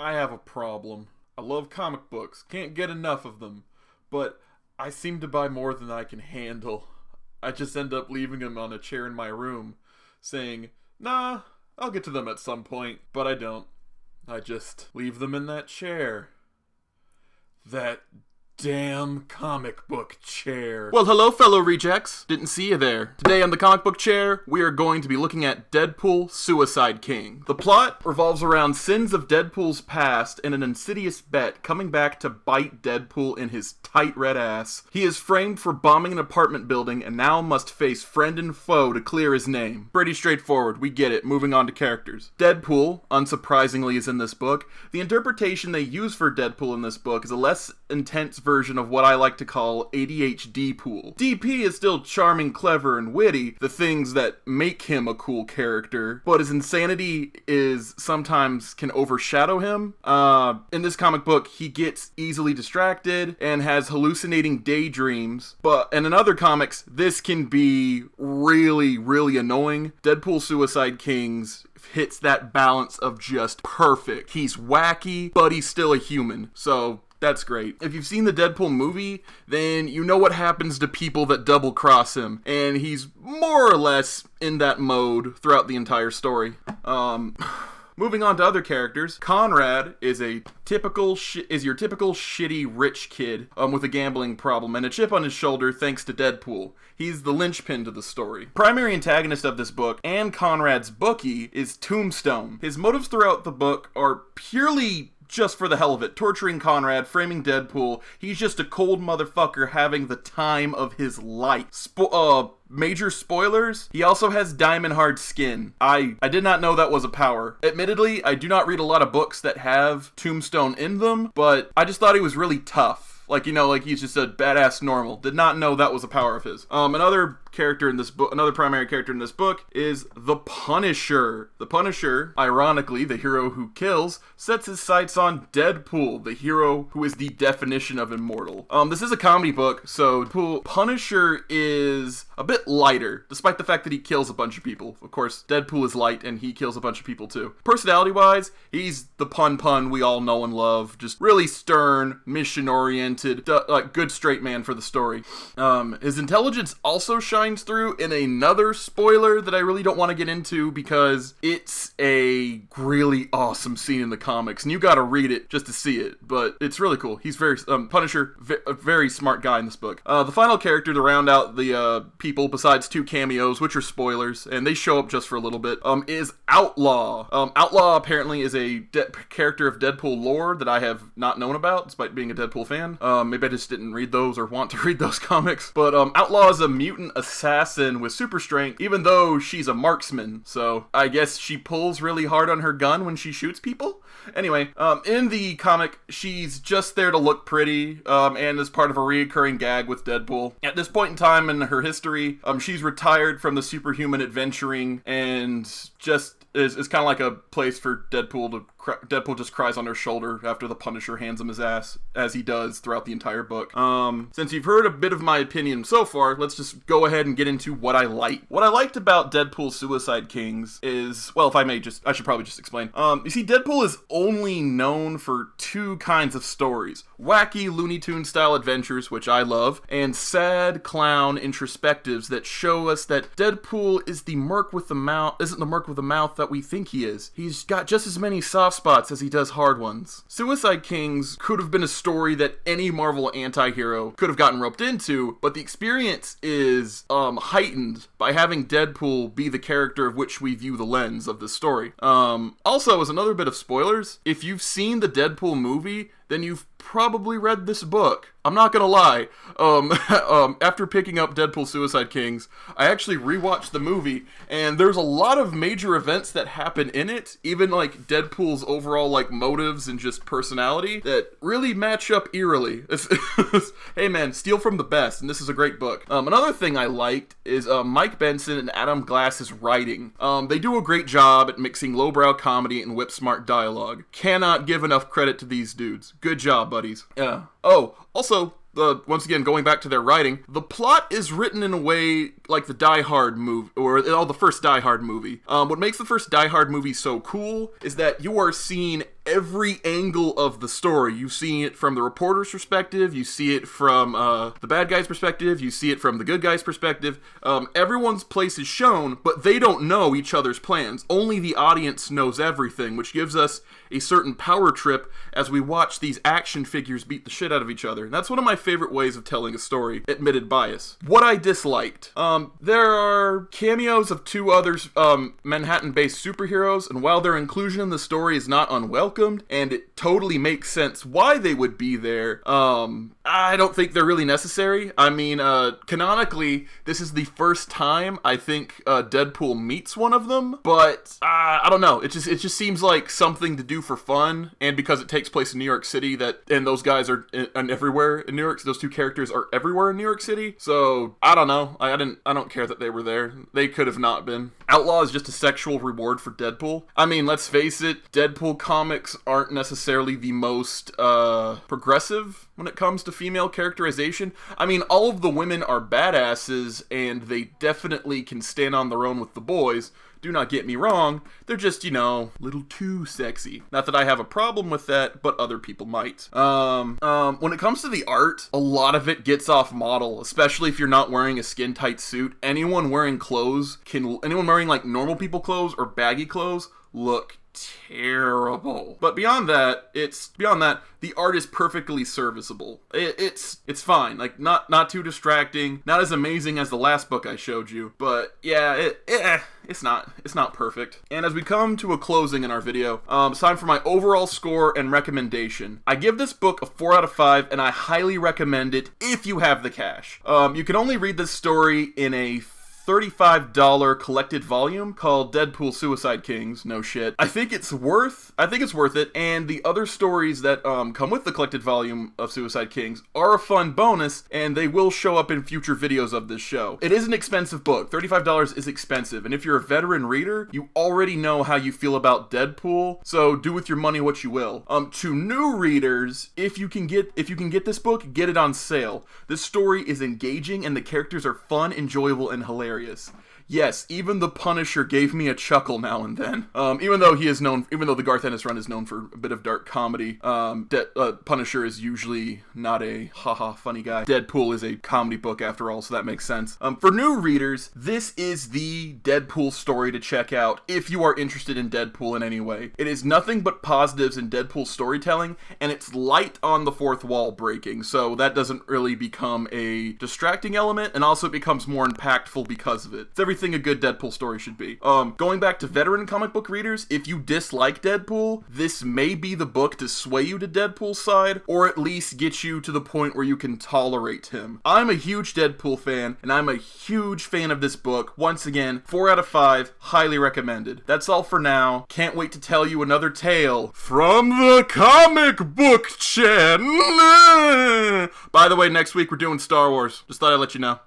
I have a problem. I love comic books, can't get enough of them, but I seem to buy more than I can handle. I just end up leaving them on a chair in my room, saying, nah, I'll get to them at some point, but I don't. I just leave them in that chair. That damn comic book chair. Well, hello, fellow rejects. Didn't see you there. Today on the comic book chair, we are going to be looking at Deadpool, Suicide King. The plot revolves around sins of Deadpool's past and an insidious bet coming back to bite Deadpool in his tight red ass. He is framed for bombing an apartment building and now must face friend and foe to clear his name. Pretty straightforward, we get it. Moving on to characters. Deadpool, unsurprisingly, is in this book. The interpretation they use for Deadpool in this book is a less intense version of what I like to call ADHD pool. DP is still charming, clever, and witty, the things that make him a cool character, but his insanity is sometimes can overshadow him. In this comic book, he gets easily distracted and has hallucinating daydreams, and in other comics, this can be really, really annoying. Deadpool Suicide Kings hits that balance of just perfect. He's wacky, but he's still a human, so that's great. If you've seen the Deadpool movie, then you know what happens to people that double cross him, and he's more or less in that mode throughout the entire story. Moving on to other characters, Conrad is your typical shitty rich kid with a gambling problem and a chip on his shoulder thanks to Deadpool. He's the linchpin to the story. Primary antagonist of this book and Conrad's bookie is Tombstone. His motives throughout the book are purely just for the hell of it, torturing Conrad, framing Deadpool. He's just a cold motherfucker having the time of his life. Major spoilers, he also has diamond hard skin. I did not know that was a power. Admittedly, I do not read a lot of books that have Tombstone in them, but I just thought he was really tough. Like he's just a badass normal. Did not know that was a power of his. Another primary character in this book is the Punisher. The Punisher, ironically, the hero who kills, sets his sights on Deadpool, the hero who is the definition of immortal. This is a comedy book, so Punisher is a bit lighter, despite the fact that he kills a bunch of people. Of course, Deadpool is light, and he kills a bunch of people too. Personality-wise, he's the pun we all know and love. Just really stern, mission-oriented, good straight man for the story. His intelligence also shines through in another spoiler that I really don't want to get into because it's a really awesome scene in the comics, and you gotta read it just to see it, but it's really cool. He's Punisher, a very smart guy in this book. The final character to round out the people, besides two cameos, which are spoilers, and they show up just for a little bit, is Outlaw. Outlaw apparently is a character of Deadpool lore that I have not known about, despite being a Deadpool fan. Maybe I just didn't read those or want to read those comics. But Outlaw is a mutant assassin with super strength, even though she's a marksman. So I guess she pulls really hard on her gun when she shoots people. Anyway, in the comic, she's just there to look pretty, and is part of a reoccurring gag with Deadpool. At this point in time in her history, she's retired from the superhuman adventuring and just is kind of like a place for Deadpool Deadpool just cries on her shoulder after the Punisher hands him his ass, as he does throughout the entire book. Since you've heard a bit of my opinion so far, let's just go ahead and get into what I like. What I liked about Deadpool Suicide Kings is, well, I should probably just explain. You see, Deadpool is only known for two kinds of stories. Wacky Looney Tunes style adventures, which I love, and sad clown introspectives that show us that Deadpool isn't the merc with the mouth that we think he is. He's got just as many soft spots as he does hard ones. Suicide Kings could have been a story that any Marvel anti-hero could have gotten roped into, but the experience is heightened by having Deadpool be the character of which we view the lens of this story. Also, as another bit of spoilers, if you've seen the Deadpool movie, then you've probably read this book. I'm not gonna lie. After picking up Deadpool Suicide Kings, I actually rewatched the movie, and there's a lot of major events that happen in it, even like Deadpool's overall like motives and just personality, that really match up eerily. Hey man, steal from the best, and this is a great book. Another thing I liked is Mike Benson and Adam Glass's writing. They do a great job at mixing lowbrow comedy and whip-smart dialogue. Cannot give enough credit to these dudes. Good job, buddies. Yeah. Oh, also, once again, going back to their writing, the plot is written in a way like the Die Hard movie, or the first Die Hard movie. What makes the first Die Hard movie so cool is that you are seeing every angle of the story. You see it from the reporter's perspective, you see it from the bad guy's perspective, you see it from the good guy's perspective. Everyone's place is shown, but they don't know each other's plans. Only the audience knows everything, which gives us a certain power trip as we watch these action figures beat the shit out of each other. And that's one of my favorite ways of telling a story. Admitted bias. What I disliked. There are cameos of two others, Manhattan-based superheroes, and while their inclusion in the story is not unwelcomed, and it totally makes sense why they would be there, I don't think they're really necessary. I mean, canonically, this is the first time I think Deadpool meets one of them, but I don't know. It just seems like something to do for fun, and because it takes place in New York City, and those guys are everywhere in New York. Those two characters are everywhere in New York City. So I don't know. I don't care that they were there. They could have not been. Outlaw is just a sexual reward for Deadpool. I mean, let's face it. Deadpool comics aren't necessarily the most progressive when it comes to female characterization. I mean, all of the women are badasses, and they definitely can stand on their own with the boys. Do not get me wrong, they're just, a little too sexy. Not that I have a problem with that, but other people might. When it comes to the art, a lot of it gets off model, especially if you're not wearing a skin-tight suit. Anyone wearing like normal people clothes or baggy clothes look terrible. But beyond that, the art is perfectly serviceable. It's fine. Like, not too distracting, not as amazing as the last book I showed you, but yeah, it's not perfect. And as we come to a closing in our video, it's time for my overall score and recommendation. I give this book a 4 out of 5, and I highly recommend it if you have the cash. You can only read this story in a $35 collected volume called Deadpool Suicide Kings. No shit. I think it's worth it, and the other stories that come with the collected volume of Suicide Kings are a fun bonus, and they will show up in future videos of this show. It is an expensive book. $35 is expensive, and if you're a veteran reader, you already know how you feel about Deadpool, so do with your money what you will. To new readers, if you can get this book, get it on sale. This story is engaging, and the characters are fun, enjoyable, and hilarious. Yes, even the Punisher gave me a chuckle now and then. Even though the Garth Ennis run is known for a bit of dark comedy, Punisher is usually not a haha funny guy. Deadpool is a comedy book after all, so that makes sense. For new readers, this is the Deadpool story to check out if you are interested in Deadpool in any way. It is nothing but positives in Deadpool storytelling, and it's light on the fourth wall breaking, so that doesn't really become a distracting element, and also it becomes more impactful because of it. It's everything a good Deadpool story should be. Going back to veteran comic book readers, if you dislike Deadpool, this may be the book to sway you to Deadpool's side, or at least get you to the point where you can tolerate him. I'm a huge Deadpool fan, and I'm a huge fan of this book. Once again, 4 out of 5, highly recommended. That's all for now. Can't wait to tell you another tale from the Comic Book channel. By the way, next week we're doing Star Wars. Just thought I'd let you know.